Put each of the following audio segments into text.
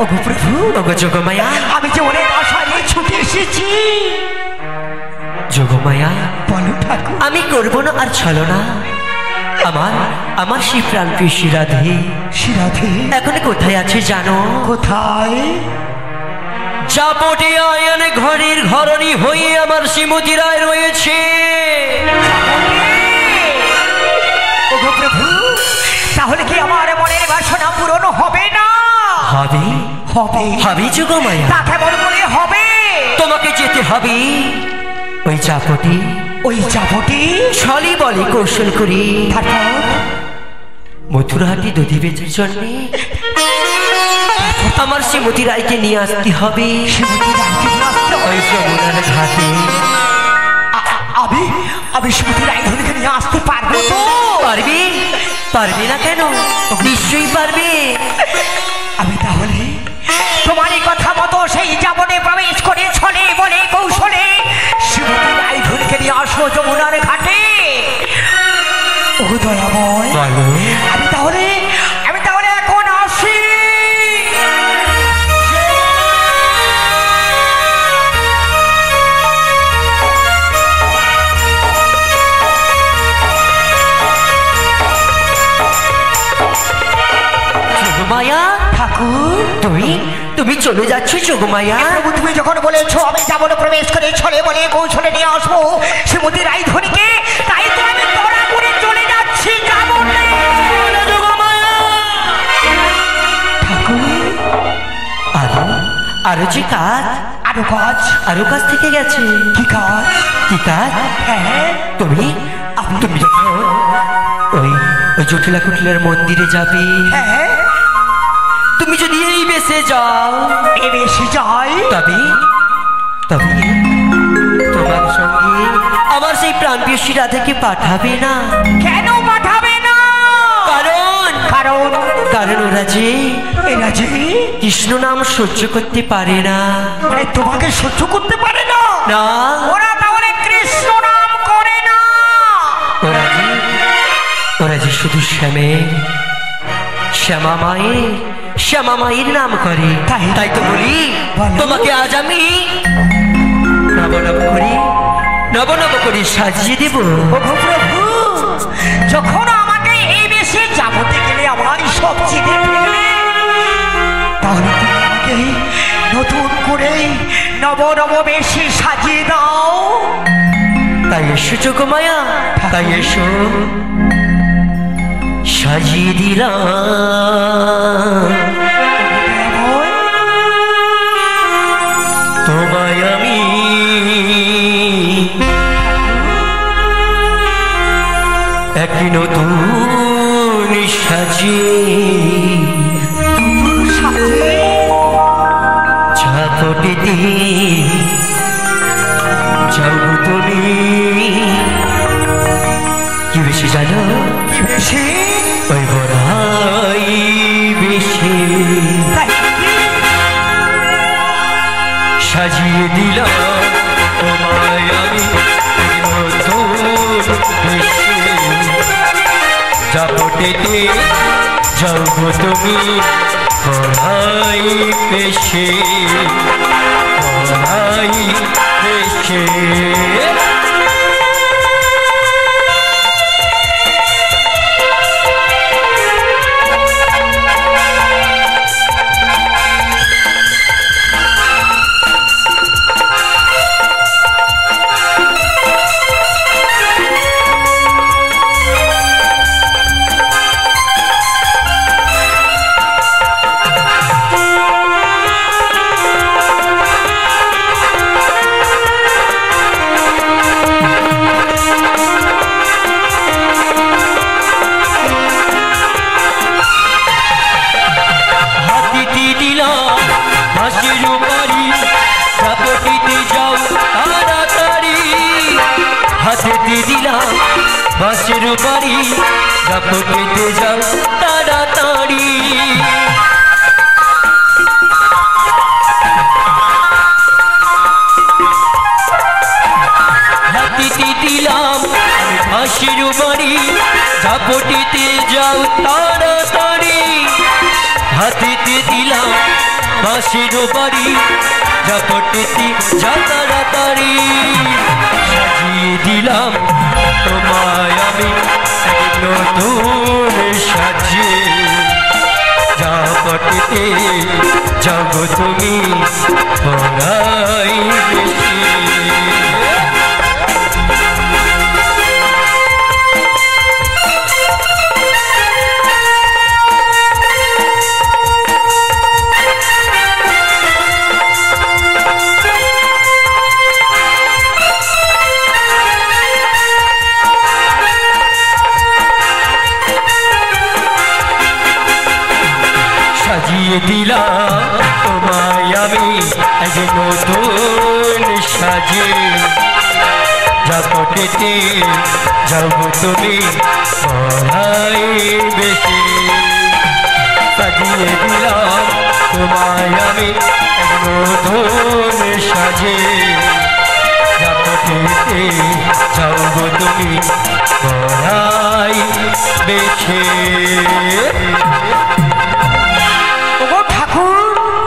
ওগো প্রভু, ওগো যোগমায়া, আমি যে অনেক আশা নিয়ে ছুটে এসেছি। যোগমায়া, বলো ঠাকুর। আমি করবো না আর ছলো না। আমার সেই প্রাণপ্রিয় শ্রীরাধে, শ্রীরাধে এখন কোথায় আছে জানো? কোথায়? চাপটে আয়ন ঘরের ঘরণী হয়ে আমার শ্রীমতী রায় রয়েছে। ওগো প্রভু, তাহলে কি আমার মনের বাসনা পূরণ হবে না? হবে হবে হবে যোগমায়া, তা কেমন করে হবে? তোমাকে যেতে হবে ওই চাপটে, ওই চাপটি ছলি বলে কৌশল করি তারপর মথুরাহাটি দধি বেচার জন্য আমার শ্রীমতী রায়কে নিয়ে আসতে হবে শ্রীমতী রায়কে নিয়ে আসতে হবে। ওই যমুনার ঘাটে। আমি শ্রীমতী রায়ধনীকে নিয়ে আসতে পারবো তো? পারবি? পারবি না কেন? নিশ্চয়ই পারবে। আমি তাহলে তোমার এই কথা মতো সেই যাবনে প্রবেশ করে ছলে বলে কৌশলে শ্রীমতী রায়ধনীকে নিয়ে আসো যমুনার ঘাটে। ও দয়াময়, আমি তাহলে এখন আসি। যোগমায়া, ঠাকুর, তুমি চলে যাচ্ছ যোগমায়া? প্রভু, তুমি যখন বলেছো আমি যাবনে প্রবেশ করে ছলে বলে কৌশলে নিয়ে আসবো শ্রীমতী রায়ধনীকে, তাই তো আমি তোরা করে চলে যাচ্ছি যাবনে। আরো যে কাজ, আরো কাজ থেকে গেছে। কি কাজ? কি কাজ? হ্যাঁ, তুমি যখন ওই জটিলা কুটিলার মন্দিরে যাবে, হ্যাঁ, তুমি যদি এই বেশে যাও, এই বেশে যাই, তবে তোমার সঙ্গে আমার সেই প্রাণপ্রিয় শ্রীরাধাকে পাঠাবে না। কেন পাঠাবে না? কারণ ওরা যে কৃষ্ণ নাম সহ্য করতে পারে না। তোমাকে সহ্য করতে পারে না? না, ওরা তাহলে কৃষ্ণ নাম করে না। ওরা যে শুধু শ্যামা মায়ের নাম করে। তাই তো বলি তোমাকে আজ আমি নব করে সাজিয়ে দেব। প্রভু, যখন আমাকে এই বেশে যাবতে গেলে আমার সব চিনে ফেললে, তাহলে তুমি আমাকে নতুন করে নব বেশে সাজিয়ে দাও। তাই এসো যোগমায়া, তাই এসো, সাজিয়ে দিলাম তোমায় আমি এক নতুন সাজিয়ে ঝাপটিতে যাও তুমি। কি বেশি জানো? কি বেশে? ওই বড়াই বেশি সাজিয়ে দিলাম তোমায় আমি ঝাপটিতে যাও তুমি বড়াই বেশি বাঁশের বাড়ি ঝাপটিতে যাও তাড়াতাড়ি। হাতিতে দিলাম বাঁশের বাড়ি ঝাপটিতে যাও তাড়াতাড়ি। হাতিতে দিলাম বাঁশির বাড়ি ঝাপটেতে যা তাড়াতাড়ি সাজিয়ে দিলাম তোমায় আমি এক নতুন সাজিয়ে ঝাপটেতে যাব তুমি পড়াই বেশি সাজিয়ে দিলাম তোমায় আমি এক নতুন সাজে ঝাপটেতে যাব তুমি পড়াই বেশি সাজিয়ে দিলাম তোমায় আমি এক নতুন সাজে ঝাপটেতে যাব তুমি পড়াই বেশি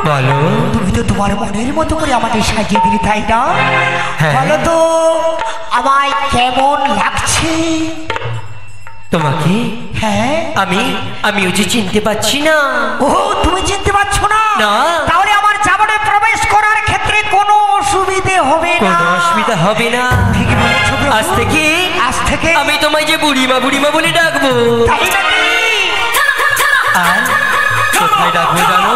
বলো তুমি তো তোমার মনের মতো করে আমাকে সাজিয়ে দিলি তাই না? বলো তো আমায় কেমন লাগছে তোমাকে? হ্যাঁ আমি ওই যে চিনতে পারছি না। ও তুমি চিনতে পারছো না? না। তাহলে আমার জীবনে প্রবেশ করার ক্ষেত্রে কোনো অসুবিধে হবে না। কোনো অসুবিধা হবে না। ঠিক বলেছো প্রভু। আজ থেকে আমি তোমায় যে বুড়িমা বুড়িমা বলে ডাকবো। তাই নাকি? আর কোথায় ডাকবো জানো?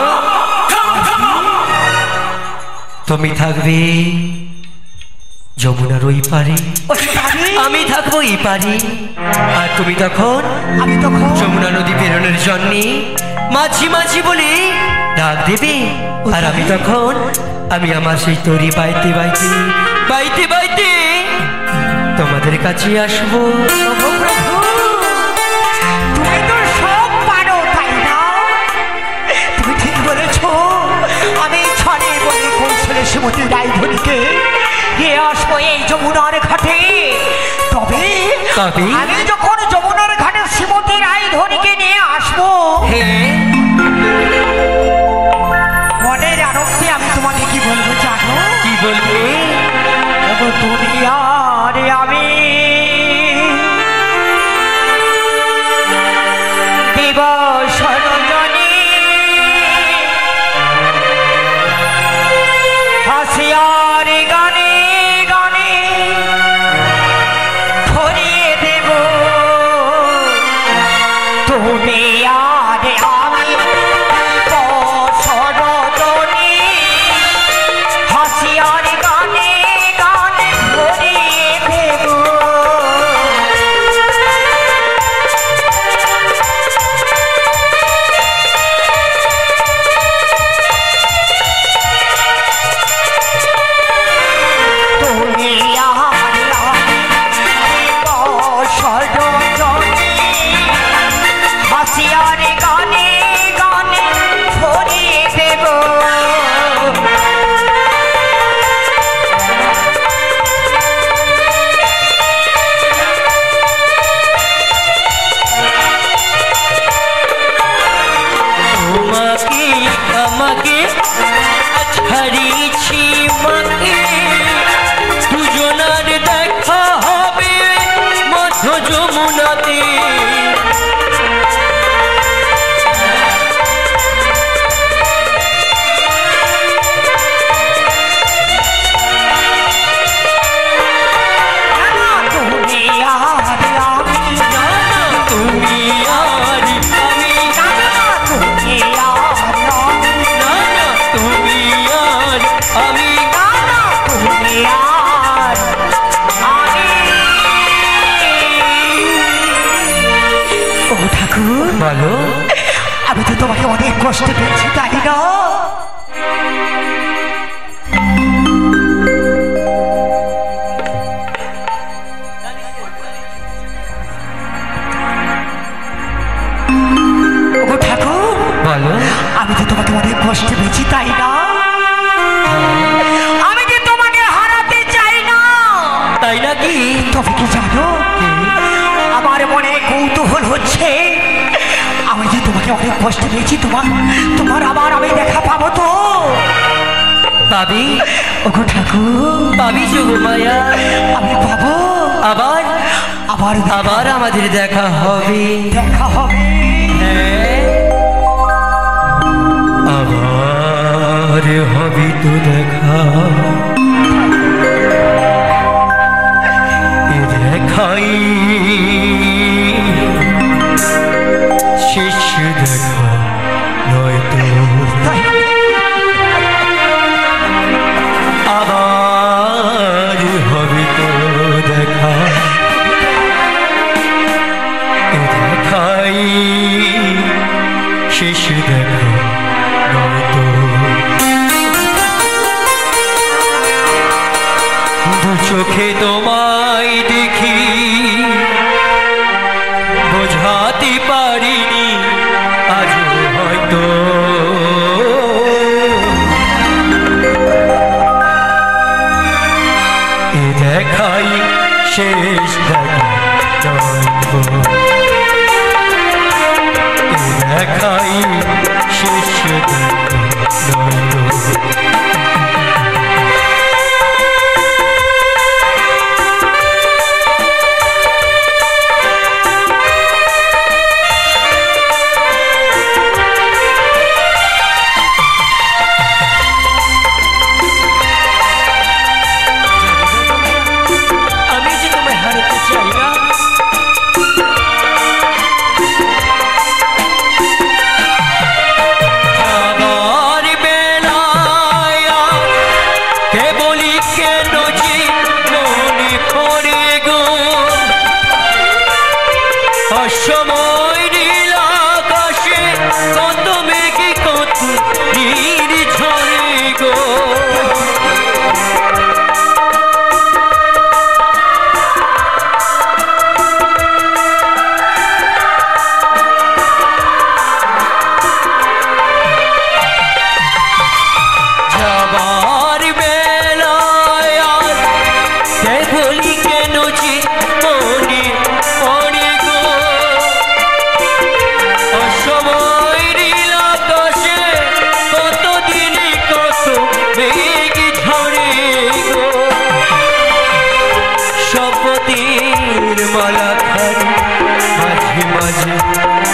তুমি থাকবে যমুনার ওই পারে, আমি থাকবো এই পারে, আর তুমি তখন যমুনা নদী পেরোনোর জন্য মাঝি মাঝি বলে ডাক দেবে, আর আমি তখন আমার সেই তরি বাইতে বাইতে বাইতে বাইতে তোমাদের কাছে আসবো। তুমি তো সব পারো তাই না? তুমি ঠিক বলেছো। আমি ছড়ে বলে কৌশলে শ্রীমতী রায়ধনীকে নিয়ে আসবো এই যমুনার ঘাটে। তবে আমি যখন যমুনার ঘাটে শ্রীমতী রায়ধনীকে নিয়ে আসবো, মনের আনন্দে আমি তোমাকে কি বলবো জানো? কি বলবে? দুনিয়ারে আমি দিবস রজনী হাসিয়ার গানে গানে ভরিয়ে দেব দুনিয়ারে আমি দিবস রজনী হাসিয়ার গানে গানে ভরিয়ে দেব। আমাকে ছাড়িয়েছি মাকে, দুজনার দেখা হবে মধ্য যমুনাতে। বলো, আমি তো তোমাকে অনেক কষ্ট পেয়েছি তাই না? ঠাকুর বলো, আমি তো তোমাকে অনেক কষ্ট পেয়েছি তাই না? আমি যে তোমাকে হারাতে চাই না। তাই নাকি? তবে কি জানো, আমার মনে কৌতূহল হচ্ছে, আমি যে তোমাকে অনেক কষ্ট পেয়েছি। তোমার আবার আমি দেখা পাবো তো? পাবি ওগো ঠাকুর, পাবি যোগমায়া, আমি পাবো। আবার আবার আবার আমাদের দেখা হবে। দেখা হবে। হ্যাঁ, আবার হবে তো দেখা। এ দেখাই শেষ দেখা নয়তো। আবার হবে তো দেখা। এ দেখাই শেষ দেখা নয়তো। দু চোখে তোমায় দেখি বোঝাতে পারিনি আজও হয়তো। এ দেখাই শেষ দেখা নয়তো। এ দেখাই শেষ দেখা নয়তো। অসময় নীল আকাশে কত মেঘে কত নীর ঝরে গো। যাবার বেলায় আর কেবলই কেন যে মনে পড়ে গো। অসময় নীল আকাশে কত দিনে কত মেঘ ঝরে গো। শপথের মালা খানি মাঝে মাঝে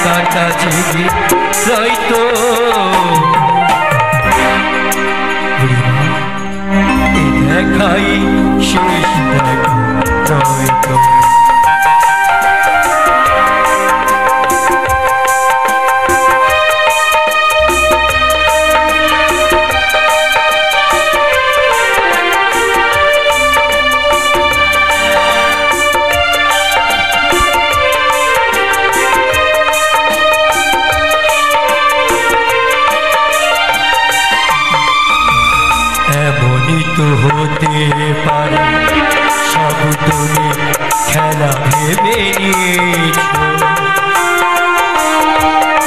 কাটা জেগে রইতো। এ দেখাই শেষ দেখা নয়তো। এমনই তো হতে পারে সব তুমি খেলা ভেবে নিয়েছ।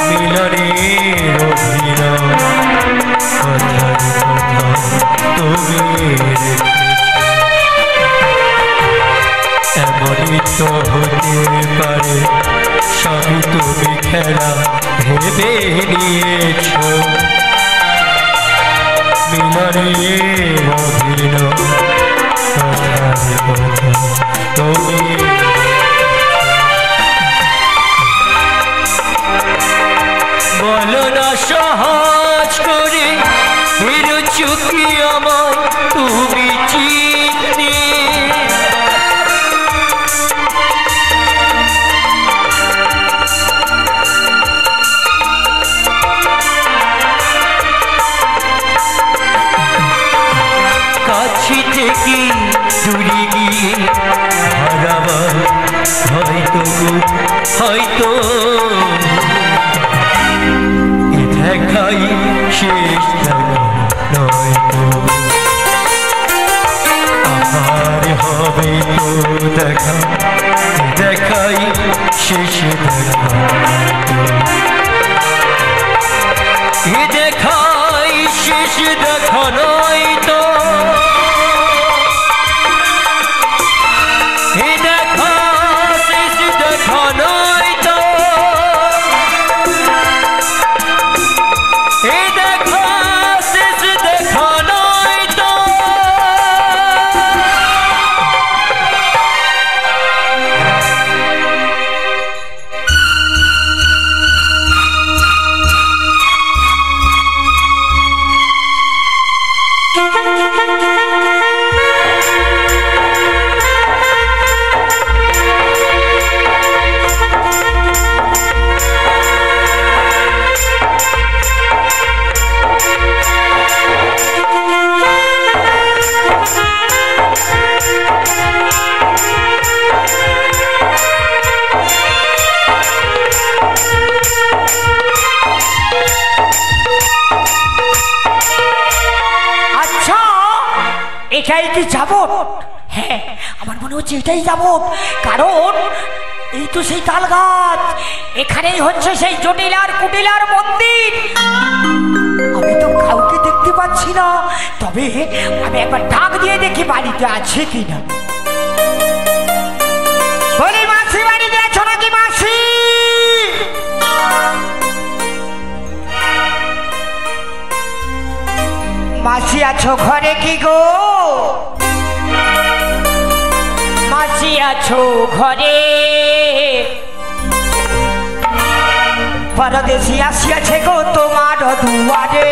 মিলনের অভিনয় কথার কথা তুমি রেখেছ। এমনই তো হতে পারে সবই তুমি খেলা ভেবে নিয়েছ। মিলনের অভিনয় কথার কথা তুমি বলো না সহজ করে মেরো চুকি আমার তুমি চিনতে। কাছে থেকে দূরে গিয়ে হারাবার হয়তো হয়তো। এ দেখাই শেষ দেখা নয়তো। আবার হবে তো দেখা। এ দেখাই শেষ দেখা নয়তো। এ দেখাই শেষ দেখা নয়তো। এ দেখা শেষ দেখা নয়তো। যাবত? হ্যাঁ, আমার মনে হচ্ছে এটাই যাবত। কারণ এই তো সেই তাল গাছ, এখানেই হচ্ছে সেই জটিলার কুটিলার মন্দির। আমি তো কাউকে দেখতে পাচ্ছি না, তবে আমি একবার ডাক দিয়ে দেখি বাড়িতে আছে কিনা। বলি মাসি, বাড়িতে আছো নাকি মাসি? মাসি আছো ঘরে কি গো? মাসি আছো ঘরে? পরদেশি আসিয়াছে গো তোমার দুয়ারে।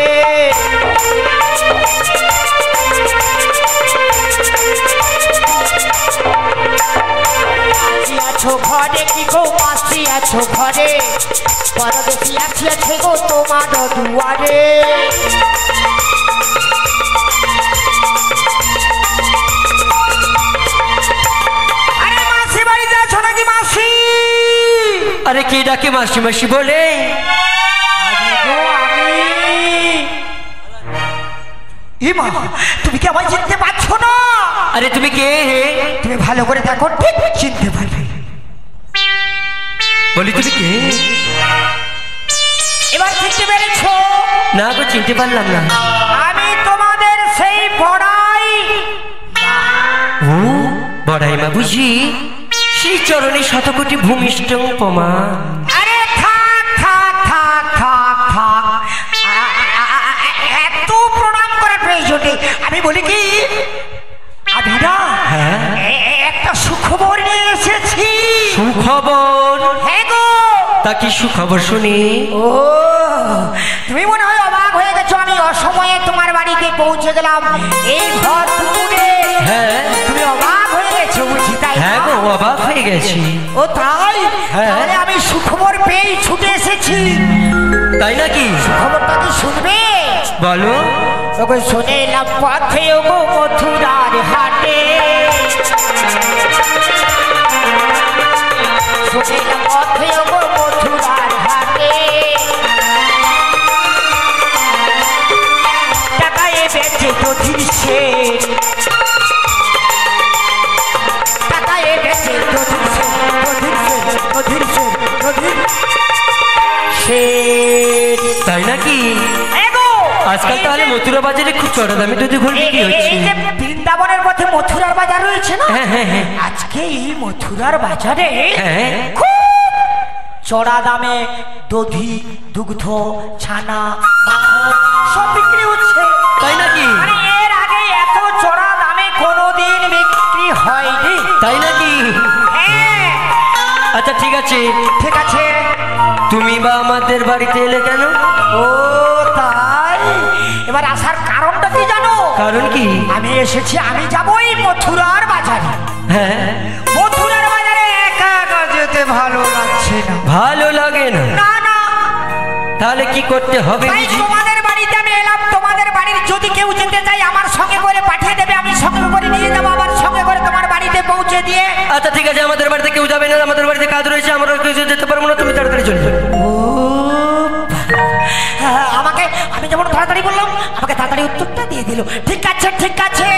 মাসি আছো ঘরে কি গো? মাসি আছো ঘরে? পরদেশি আসিয়াছে গো তোমার দুয়ারে। আরে কে ডাকে মাসি মাসি বলে? তুমি কি আমায় চিনতে পারছো না? আরে তুমি কে? তুমি ভালো করে দেখো, ঠিক চিনতে পারবে। বলি তুমি কে? এবার চিনতে পেরেছো? না গো, চিনতে পারলাম না। আমি তোমাদের সেই বড়াই। ও বড়াই মা বুঝি? শ্রী চরণে শতকোটি ভূমিষ্ঠ উপমা। আরে থাক থাক থাক থাক থাক, এত প্রণাম করার প্রয়োজন নেই। আমি বলি কি, আমি না একটা সুখবর নিয়ে এসেছি। সুখবর? হ্যাঁ গো। তা কি সুখবর শুনি? ও, তুমি মনে হয় অবাক হয়ে গেছো, আমি অসময়ে তোমার বাড়িতে পৌঁছে গেলাম এই ঘর দুপুরে। হ্যাঁ, তুমি অবাক হয়ে গেছো বুঝি, তাই? হ্যাঁ গো, অবাক হয়ে গেছি। ও তাই? হ্যাঁ। তাহলে আমি সুখবর পেয়েই ছুটে এসেছি। তাই নাকি? খবরটা কি শুনবে? বলো। ওগো শুনেলাম পথে ওগো মথুরার হাটে, শুনেলাম পথে ওগো মথুরার হাটে, টাকায় বেঁচে দধির শের, টাকায় বেঁচে দধির শের, দধির শের, দধির শের, দধির শের। তাই নাকি? আজকাল তাহলে মথুরা বাজারে খুব চড়া দামে দুধ ঘোল বিক্রি হচ্ছে। এই যে বৃন্দাবনের মধ্যে মথুরার বাজার রয়েছে না, হ্যাঁ হ্যাঁ হ্যাঁ, আজকে এই মথুরার বাজারে হ্যাঁ খুব চড়া দামে দধি, দুগ্ধ, ছানা, মাখন সব বিক্রি হচ্ছে। তাই নাকি? মানে এর আগে এত চড়া দামে কোনোদিন বিক্রি হয়নি। তাই নাকি? হ্যাঁ। আচ্ছা ঠিক আছে, ঠিক আছে। তুমি বা আমাদের বাড়িতে এলে কেন? ও তাই, এবার আসার কারণটা কি জানো? কারণ কি? আমি এসেছি, আমি যাবই মথুরার বাজারে। হ্যাঁ, মথুরার বাজারে একা একা যেতে ভালো লাগছে না। ভালো লাগে না? না না। তাহলে কি করতে হবে? তাই তোমাদের বাড়িতে আমি এলাম। তোমাদের বাড়ির যদি কেউ যেতে চাই আমার সঙ্গে করে পাঠিয়ে দেবে, আমি সঙ্গে করে নিয়ে যাবো, আবার সঙ্গে করে তোমার বাড়িতে পৌঁছে দিয়ে। আচ্ছা ঠিক আছে, আমাদের বাড়িতে কেউ যাবে না, আমাদের বাড়িতে কাজ রয়েছে, আমরা কেউ যেতে পারবো না, তুমি তাড়াতাড়ি চলে যাবে। আমাকে, আমি যেমন তাড়াতাড়ি বললাম, আমাকে তাড়াতাড়ি উত্তরটা দিয়ে দিল। ঠিক আছে ঠিক আছে।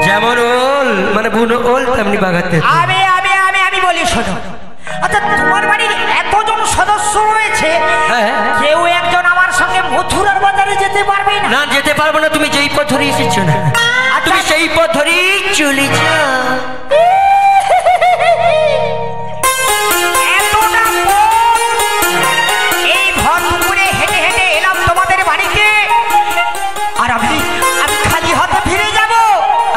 যেমন ওল মানে বুনো ওল তেমনি বাগাতে। আমি আমি আমি আমি বলি শোনো। আচ্ছা তোমার বাড়ির এতজন সদস্য রয়েছে, হ্যাঁ, কেউ একজন আমার সঙ্গে মথুরার বাজারে যেতে পারবে না? না, যেতে পারবো না। তুমি যেই পথ ধরে এসেছো না, তুমি সেই পথ ধরেই চলে যাও। এতটা এই ভর দুপুরে হেঁটে হেঁটে এলাম তোমাদের বাড়িতে, আর আমি আমি খালি হাতে ফিরে যাব?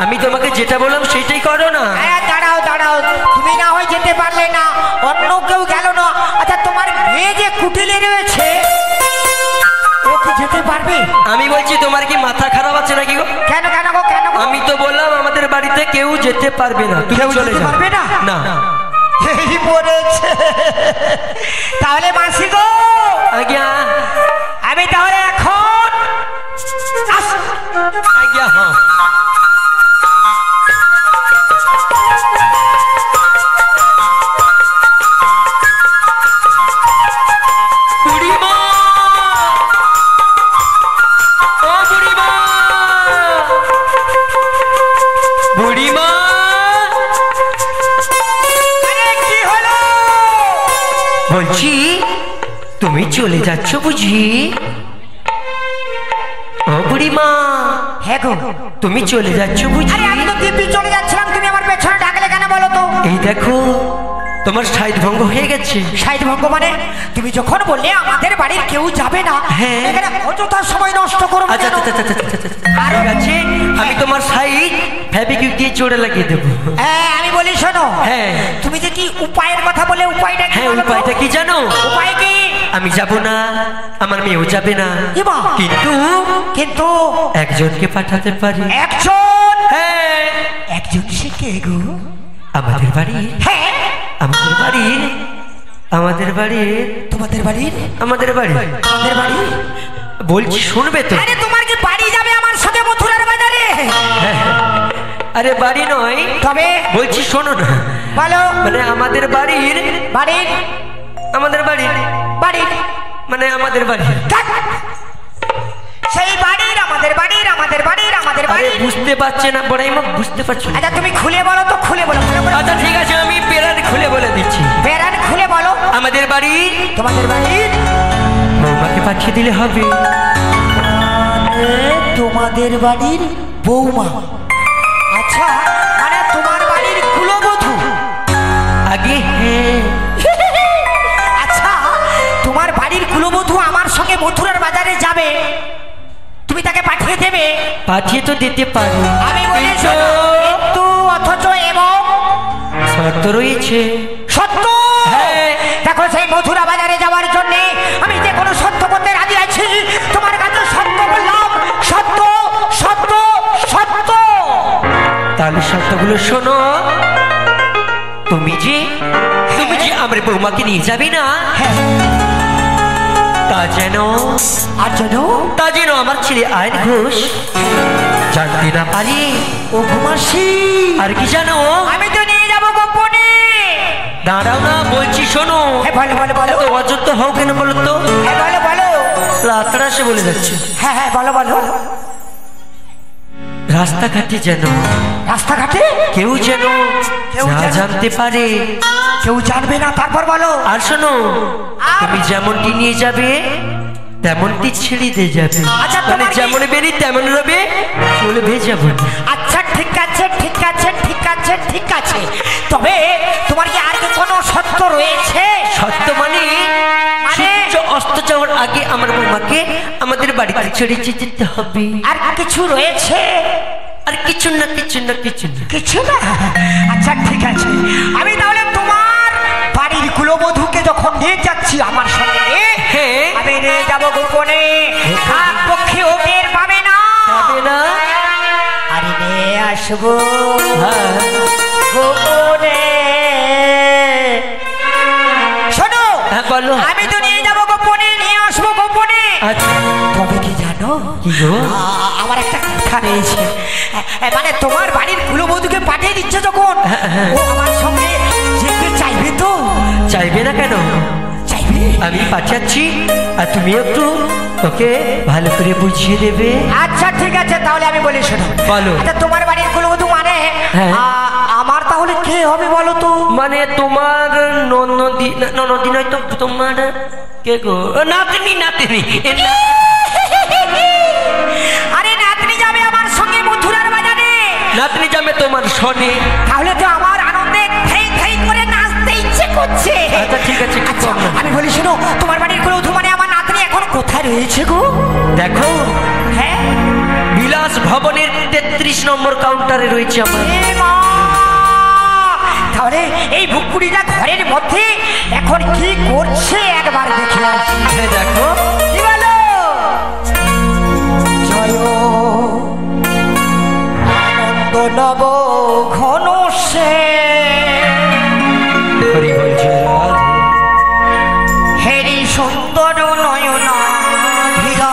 আমি তোমাকে যেটা বললাম সেটাই করো না। দাঁড়াও দাঁড়াও, তুমি না হয় যেতে পারলে না, অন্য কেউ গেল না। আচ্ছা তোমার মেয়ে যে কুটিলে রয়েছে, ও কি যেতে পারবে? আমি বলছি, তোমার কি মাথা খারাপ আছে নাকি গো? কেন কেন গো, কেন গো? আমি তো বললাম আমাদের বাড়িতে কেউ যেতে পারবে না, তুমি কেউ চলে যেতে যাও। পারবে না? না। এই পড়েছে। তাহলে মাসি গো, আজ্ঞা। আমি তাহলে এখন আজ্ঞা। হ্যাঁ, বুড়িমা, ও বুড়িমা, বুড়ি বুড়িমা আরে কি হলো? বলছি তুমি চলে যাচ্ছ বুঝি? ও বুড়িমা হ্যাঁ গো, তুমি চলে যাচ্ছ বুঝি? আরে আমি তো দিব্যি চলে যাচ্ছিলাম, তুমি আমার পেছনে ডাকলে কেন বলো তো? এই দেখো তোমার সাইড ভঙ্গ হয়ে গেছে। সাইড ভঙ্গ মানে? তুমি যখন বললে আমাদের বাড়ির কেউ যাবে না, হ্যাঁ। এখানে অযথা সময় নষ্ট করো না। আচ্ছা আচ্ছা আচ্ছা আচ্ছা, আচ্ছা, ঠিক আছে, আমি তোমার সাইড ফেবিকুইক দিয়ে জোড়া লাগিয়ে দেবো। হ্যাঁ আমি বলি শোনো, হ্যাঁ। তুমি যে কি উপায়ের কথা বলে, উপায়টা কি? হ্যাঁ বলো তো? উপায়টা কি জানো? উপায় কি? আমি যাব না, আমার মেয়েও যাবে না, এমা। কিন্তু কিন্তু একজনকে পাঠাতে পারি। একজন? হ্যাঁ একজন সে কে গো? আমাদের বাড়ি, হ্যাঁ আমাদের বাড়ির, আমাদের বাড়ির, তোমাদের বাড়ির? আমাদের বাড়ি, আমাদের বাড়ি? বলছি শুনবে তো? আরে তোমার কি বাড়ি যাবে আমার সাথে মথুরার বাজারে? আরে বাড়ি নয়, তবে বলছি শোনো না, বলো। মানে আমাদের বাড়ির, বাড়ির? আমাদের বাড়ির, বাড়ির মানে আমাদের বাড়ি। থাক। সেই বাড়ির, আমাদের বাড়ির, আমাদের বাড়ির, আমাদের আরে বাড়ির। বুঝতে পারছে না বড়াই মা, বুঝতে পারছো না? আচ্ছা তুমি খুলে বলো তো, খুলে বলো, খুলে বলো। আচ্ছা ঠিক আছে, আমি পেরার খুলে বলে দিচ্ছি। বেরান খুলে বলো। আমাদের বাড়ি, তোমাদের বাড়ির? বৌমাকে পাঠিয়ে দিলে হবে। তোমাদের বাড়ির বৌমা? আচ্ছা, মানে তোমার বাড়ির কুলবধূ? আগে হ্যাঁ। আচ্ছা, তোমার বাড়ির কুলবধূ আমার সঙ্গে মথুরার বাজারে যাবে, তুমি তাকে পাঠিয়ে দেবে? পাঠিয়ে তো দিতে পারো, আমি বলি কিন্তু শোনো, কিন্তু অথচ এবং শর্ত রয়েছে। সত্য? হ্যাঁ। দেখো, সেই মথুরা বাজারে যাওয়ার জন্য আমি যে কোনো সত্য করতে রাজি আছি। তোমার কাছে সত্য বললাম, সত্য সত্য সত্য। তাহলে শর্তগুলো শোনো। তুমি যে আমার বৌমাকে নিয়ে যাবে না, হ্যাঁ। তা যেন, আর যেন, তা যেন আমার ছেলে আইন ঘোষ জানতে না পারি। ও ঘুমাসি, আর কি জানো? আমি তো নিয়ে যাবো গোপনে। দাঁড়াও না, বলছি শোনো। হ্যাঁ বলো বলো বলো। এত অযোধ্যা হও কেন বলো তো? হ্যাঁ বলো বলো। রাস্তাটা সে বলে যাচ্ছে। হ্যাঁ হ্যাঁ বলো বলো। রাস্তাঘাটে যেন, রাস্তাঘাটে কেউ যেন কেউ না যেন- জানতে পারে। কেউ জানবে না, তারপর বলো। আর শোনো, তুমি যেমনটি নিয়ে যাবে তেমনটি ছেড়ে দিয়ে যাবে। আচ্ছা, মানে তোমার কি- যেমন বেরি তেমন রবে, চলবে যাব। আচ্ছা ঠিক আছে ঠিক আছে ঠিক আছে ঠিক আছে, তবে তোমার কি আর কি কোনো সত্য রয়েছে? সত্য মানে সূর্য অস্ত যাওয়ার আগে আমার বৌমাকে আমাদের বাড়িতে ছেড়ে যেতে হবে। আর কিছু রয়েছে? আর কিছু না, কিছু না, কিছু না। কিছু না? আচ্ছা ঠিক আছে, আমি তাহলে তোমার বাড়ির কুলবধূকে যখন নিয়ে যাচ্ছি আমার সঙ্গে, হ্যাঁ। আমি নিয়ে যাবো গোপনে, কাক পক্ষেও টের পাবে না। যাবে না? আরে নিয়ে আসবো হ্যাঁ। গোপনে। শোনো, হ্যাঁ বলো। আমি তো নিয়ে যাবো গোপনে, নিয়ে আসবো গোপনে। আচ্ছা, তবে কি জানো, কি গো? আমার একটা কথা রয়েছে। মানে তোমার বাড়ির কুলবধূকে পাঠিয়ে দিচ্ছে যখন, ও আমার সঙ্গে যেতে চাইবে তো? চাইবে না কেন? চাইবে। আমি পাঠাচ্ছি, আর তুমি একটু ওকে ভালো করে বুঝিয়ে দেবে। আচ্ছা ঠিক আছে, তাহলে আমি বলি শোনো। বলো। আচ্ছা তোমার বাড়ির কুলবধূ মানে হ্যাঁ। আমার তাহলে কে হবে বলো তো? মানে তোমার ননদি, ননদি নয় তো, তোমার কে গো? নাতনি, নাতনি। আরে নাতনি যাবে আমার সঙ্গে মথুরার বাজারে। নাতনি যাবে তোমার শনি। তাহলে তো আমার আনন্দে থেই থেই করে নাচতে ইচ্ছে করছে। আচ্ছা ঠিক আছে, কি আচ্ছা, করবো? আমি বলি শোনো, তোমার বাড়ির কুলবধূ মানে আমার নাতনি এখন কোথায় রয়েছে গো? দেখো, হ্যাঁ, বিলাস ভবনের 33 নম্বর কাউন্টারে রয়েছে আমার। এ মা! তাহলে এই ভুকুড়িটা ঘরের মধ্যে এখন কি করছে একবার দেখে আসি। হ্যাঁ, দেখো। কি বলো? জয় আনন্দ নব ঘন সে, হরি বল জয় রাধে। হেরি সুন্দর নয়না ভিড়া,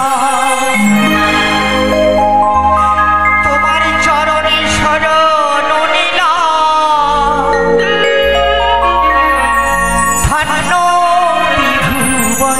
তোমার চরণে শরণ নীলা, ধন্য বিভুবন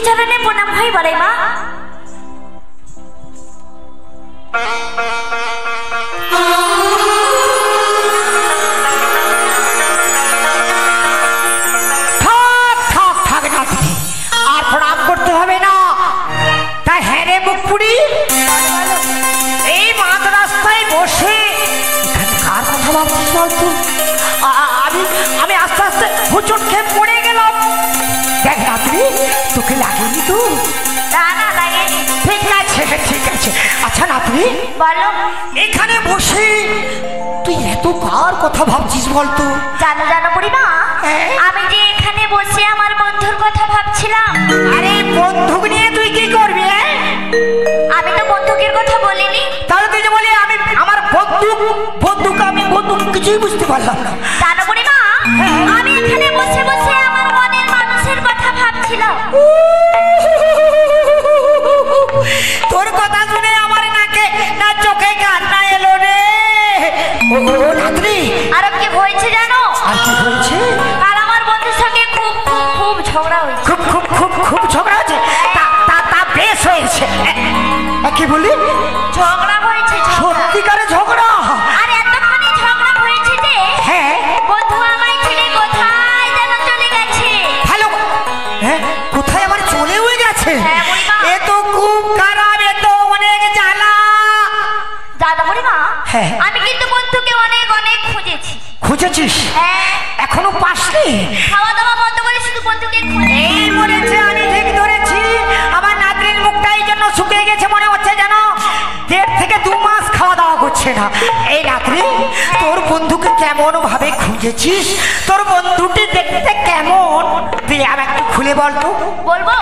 শ্রীচরণে প্রণাম হয় বলাই মা। আর প্রণাম করতে হবে না। তা হ্যাঁ রে মুখপুরি, এই মাঝ রাস্তায় বসে এখানে কার কথা ভাবছিস বলতো? আমি আস্তে আস্তে হুচট খেয়ে পড়ে গেলাম। দেখ রাত্রি, তোকে লাগেনি তো? না না লাগেনি। ঠিক আছে ঠিক আছে। আচ্ছা রাত্রি বলো। এখানে বসে তুই এত কার কথা ভাবছিস বলতো? জানো জানো বুড়িমা, হ্যাঁ? আমি যে এখানে বসে আমার বন্ধুর কথা ভাবছিলাম। আরে বন্দুক নিয়ে তুই কি করবি? আমি তো বন্দুকের কথা বলিনি। তাহলে তুই যে বলি আমি আমার বন্দুক আমি বন্দুক কিছুই বুঝতে পারলাম না। জানো বুড়িমা, আমি এখানে বসে বসে আমার মনের মানুষের কথা ভাবছিলাম। তোর কথা শুনে আমার নাকে না চোখে কান্না এলো রে। ও রাত্রি, আর কি হয়েছে জানো? আর কি হয়েছে? আর আমার বন্ধুর সঙ্গে খুব খুব খুব ঝগড়া হয়েছে। খুব খুব খুব খুব ঝগড়া হয়েছে? তা বেশ হয়েছে। কি বলি? ঝগড়া হয়েছে। সত্যিকারে ঝগড়া? আর এতখানি ঝগড়া হয়েছে যে হ্যাঁ। বন্ধু আমায় ছেড়ে কোথায় যেন চলে গেছে। হ্যালো, হ্যাঁ কোথায় আমার চলেও গেছে? হ্যাঁ বুড়িমা। এ তো খুব খারাপ, এ তো অনেক জ্বালা। দাদা বুড়িমা, হ্যাঁ। আমি কিন্তু বন্ধুকে অনেক অনেক খুঁজেছি। খুঁজেছিস? হ্যাঁ। এখনো পাসনি? খাওয়া দাওয়া বন্ধ করে শুধু বন্ধুকে খুঁজে। এই মরেছে, আমি ঠিক ধরেছি। আমার নাতনির মুখটা এই জন্য শুকিয়ে গেছে মনে হচ্ছে, যেন 1.5 থেকে 2 মাস খাওয়া দাওয়া করছে না। এই রাত্রি তোর বন্ধুকে কেমন ভাবে খুঁজেছিস? তোর বন্ধুটি দেখতে কেমন? তুই আর একটু খুলে বল তো। বলবো?